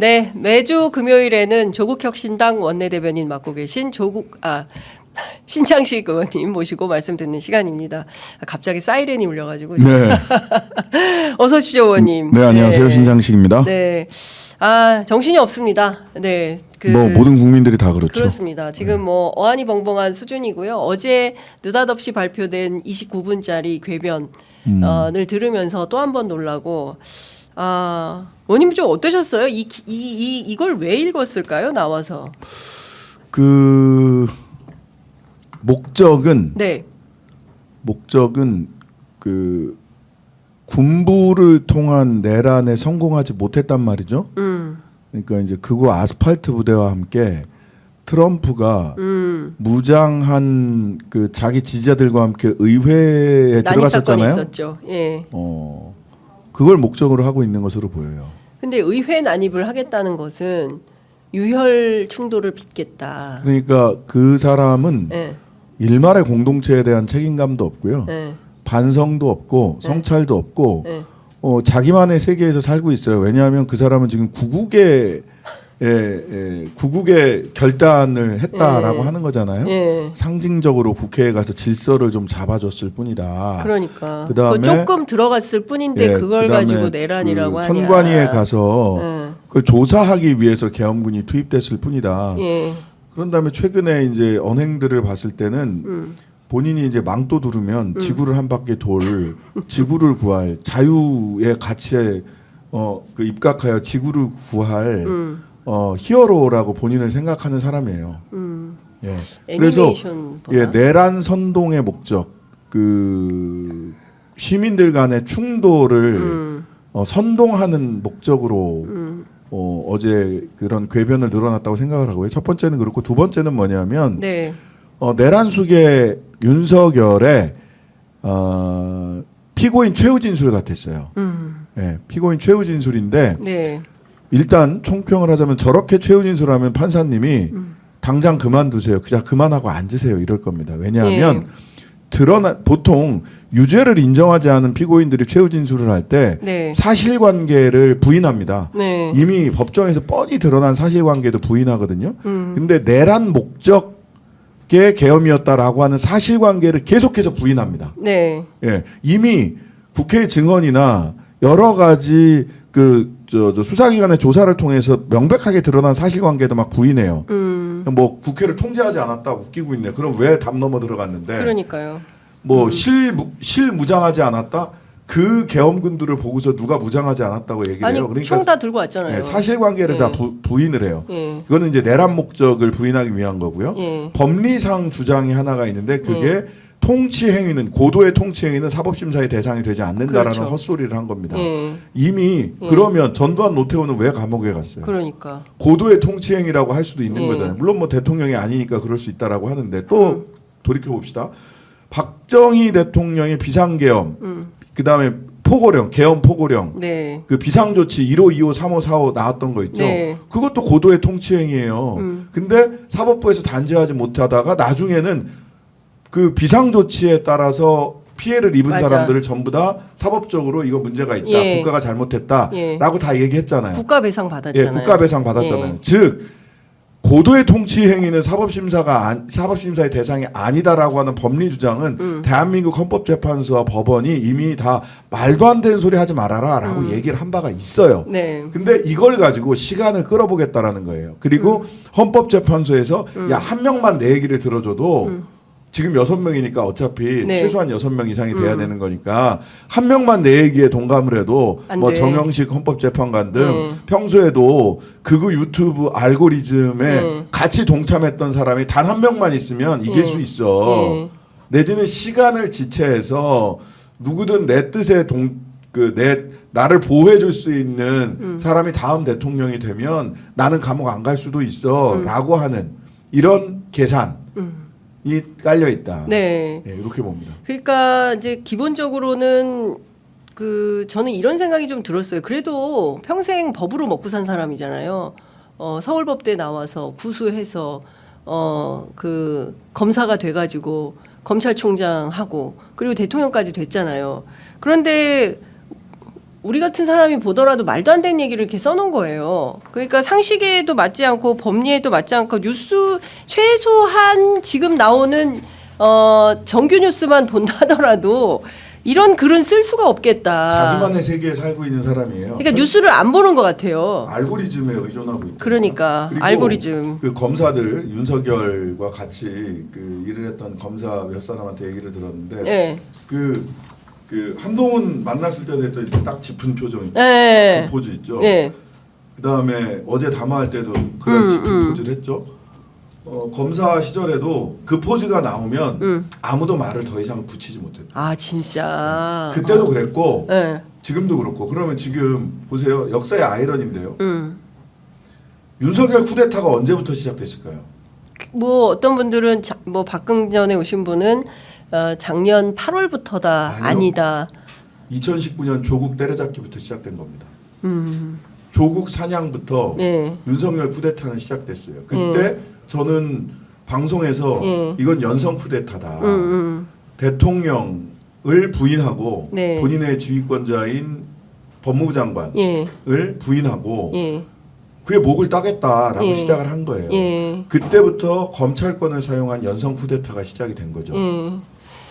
네, 매주 금요일에는 조국혁신당 원내대변인 맡고 계신 신창식 의원님 모시고 말씀 듣는 시간입니다. 갑자기 사이렌이 울려가지고. 네. 어서 오십시오, 의원님. 네, 안녕하세요. 네. 신창식입니다. 네. 정신이 없습니다. 네. 뭐 모든 국민들이 다 그렇죠. 그렇습니다. 지금 뭐 어안이 벙벙한 수준이고요. 어제 느닷없이 발표된 29분짜리 궤변을 들으면서 또 한 번 놀라고 의원님 좀 어떠셨어요? 이걸 왜 읽었을까요? 나와서. 목적은 네. 그 군부를 통한 내란에 성공하지 못했단 말이죠. 그러니까 이제 그거 아스팔트 부대와 함께 트럼프가 무장한 그 자기 지지자들과 함께 의회에 들어갔었잖아요. 있었죠. 예. 그걸 목적으로 하고 있는 것으로 보여요. 근데 의회 난입을 하겠다는 것은 유혈 충돌을 빚겠다. 그러니까 그 사람은 예. 일말의 공동체에 대한 책임감도 없고요. 예. 반성도 없고 성찰도 없고 예. 자기만의 세계에서 살고 있어요. 왜냐하면 그 사람은 지금 구국의 결단을 했다라고 하는 거잖아요. 예. 상징적으로 국회에 가서 질서를 좀 잡아줬을 뿐이다. 그러니까 그다음에 조금 들어갔을 뿐인데 그걸 가지고 내란이라고 하냐. 선관위에 가서 그걸 조사하기 위해서 계엄군이 투입됐을 뿐이다. 예. 그런 다음에 최근에 이제 언행들을 봤을 때는 본인이 이제 망토 두르면 지구를 한 바퀴 돌 지구를 구할 자유의 가치에 입각하여 지구를 구할 히어로라고 본인을 생각하는 사람이에요. 예. 그래서 내란 선동의 목적, 그 시민들 간의 충돌을 선동하는 목적으로 어제 그런 궤변을 늘어났다고 생각을 하고요. 첫 번째는 그렇고 두 번째는 뭐냐면 네. 내란 수계 윤석열의 피고인 최후 진술 같았어요. 네, 피고인 최후 진술인데 네. 일단 총평을 하자면 저렇게 최후 진술하면 판사님이 당장 그만두세요. 그냥 그만하고 앉으세요. 이럴 겁니다. 왜냐하면 보통 유죄를 인정하지 않은 피고인들이 최후 진술을 할 때 사실관계를 부인합니다. 네. 이미 법정에서 뻔히 드러난 사실관계도 부인하거든요. 근데 내란 목적의 계엄이었다라고 하는 사실관계를 계속해서 부인합니다. 네. 예, 이미 국회 증언이나 여러 가지 수사기관의 조사를 통해서 명백하게 드러난 사실관계도 막 부인해요. 뭐 국회를 통제하지 않았다 웃기고 있네. 그럼 왜 담 넘어 들어갔는데? 그러니까요. 뭐 실무장하지 않았다? 그 계엄군들을 보고서 누가 무장하지 않았다고 얘기를 해요. 그러니까 총 다 들고 왔잖아요. 네, 사실관계를 다 부인을 해요. 이거는 이제 내란 목적을 부인하기 위한 거고요. 법리상 주장이 하나가 있는데 그게 통치 행위는 고도의 통치 행위는 사법심사의 대상이 되지 않는다라는 그렇죠. 헛소리를 한 겁니다. 이미 그러면 전두환 노태우는 왜 감옥에 갔어요? 그러니까 고도의 통치 행위라고 할 수도 있는 거잖아요. 물론 뭐 대통령이 아니니까 그럴 수 있다라고 하는데 또 돌이켜 봅시다. 박정희 대통령의 비상계엄, 그다음에 포고령, 계엄 포고령, 네. 그 비상조치 1호, 2호, 3호, 4호 나왔던 거 있죠. 네. 그것도 고도의 통치 행위예요. 근데 사법부에서 단죄하지 못하다가 나중에는 그 비상조치에 따라서 피해를 입은 사람들을 전부 다 사법적으로 이거 문제가 있다. 국가가 잘못했다라고 다 얘기했잖아요. 국가배상 받았잖아요. 국가배상 받았잖아요. 즉 고도의 통치 행위는 사법심사의 대상이 아니다라고 하는 법리 주장은 대한민국 헌법재판소와 법원이 이미 다 말도 안 되는 소리 하지 말아라라고 얘기를 한 바가 있어요. 네. 근데 이걸 가지고 시간을 끌어보겠다라는 거예요. 그리고 헌법재판소에서 야, 한 명만 내 얘기를 들어줘도 지금 6명이니까 어차피 최소한 6명 이상이 돼야 되는 거니까 한 명만 내 얘기에 동감을 해도 뭐 정영식 헌법재판관 등 평소에도 극우 유튜브 알고리즘에 같이 동참했던 사람이 단 한 명만 있으면 이길 수 있어. 내지는 시간을 지체해서 누구든 내 뜻에 나를 보호해 줄 수 있는 사람이 다음 대통령이 되면 나는 감옥 안 갈 수도 있어 라고 하는 이런 계산이 깔려 있다. 네. 이렇게 봅니다. 그러니까 이제 기본적으로는 저는 이런 생각이 좀 들었어요. 그래도 평생 법으로 먹고 산 사람이잖아요. 서울법대 나와서 구수해서 검사가 돼가지고 검찰총장 하고 그리고 대통령까지 됐잖아요. 그런데 우리 같은 사람이 보더라도 말도 안 되는 얘기를 이렇게 써놓은 거예요. 그러니까 상식에도 맞지 않고 법리에도 맞지 않고 뉴스 최소한 지금 나오는 정규 뉴스만 본다더라도 이런 글은 쓸 수가 없겠다. 자기만의 세계에 살고 있는 사람이에요. 그러니까 뉴스를 안 보는 것 같아요. 알고리즘에 의존하고 있다. 그러니까 그리고 알고리즘. 그 검사들 윤석열과 같이 그 일을 했던 검사 몇 사람한테 얘기를 들었는데 네. 그 한동훈 만났을 때도 했던 이렇게 딱 짚은 표정 있죠. 네. 그 포즈 있죠. 네. 그다음에 어제 담화할 때도 그런 짚은 포즈를 했죠. 검사 시절에도 그 포즈가 나오면 아무도 말을 더 이상 붙이지 못했다. 아 진짜. 그때도 그랬고 네. 지금도 그렇고. 그러면 지금 보세요. 역사의 아이러니인데요. 윤석열 쿠데타가 언제부터 시작됐을까요? 뭐 어떤 분들은 뭐 박근전에 오신 분은 작년 8월부터다. 아니요. 아니다. 2019년 조국 때려잡기부터 시작된 겁니다. 조국 사냥부터 네. 윤석열 쿠데타는 시작됐어요. 그때 저는 방송에서 이건 연성 쿠데타다. 대통령을 부인하고 네. 본인의 지휘권자인 법무부 장관을 부인하고 그게 목을 따겠다라고 시작을 한 거예요. 그때부터 검찰권을 사용한 연성 쿠데타가 시작이 된 거죠.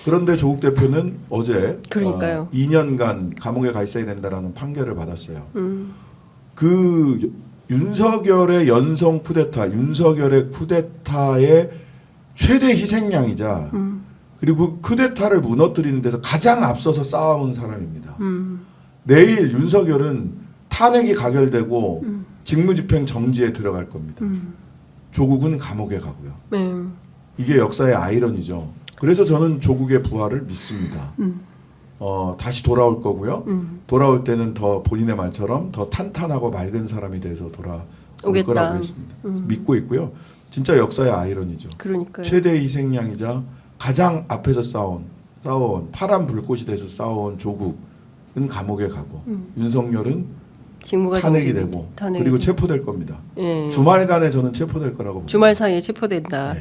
그런데 조국 대표는 어제 그러니까요. 2년간 감옥에 가 있어야 된다라는 판결을 받았어요. 그 윤석열의 연성 쿠데타, 윤석열의 쿠데타의 최대 희생양이자 그리고 쿠데타를 무너뜨리는 데서 가장 앞서서 싸운 사람입니다. 내일 윤석열은 탄핵이 가결되고 직무집행 정지에 들어갈 겁니다. 조국은 감옥에 가고요. 이게 역사의 아이러니죠. 그래서 저는 조국의 부활을 믿습니다. 다시 돌아올 거고요. 돌아올 때는 더 본인의 말처럼 더 탄탄하고 맑은 사람이 돼서 돌아올 오겠다. 거라고 했습니다. 믿고 있고요. 진짜 역사의 아이러니죠. 그러니까요. 최대 희생양이자 가장 앞에서 싸운 파란 불꽃이 돼서 싸운 조국은 감옥에 가고 윤석열은 직무가 탄핵이 되고 그리고 체포될 겁니다. 주말간에 저는 체포될 거라고 봅니다. 주말 사이에 체포된다. 네.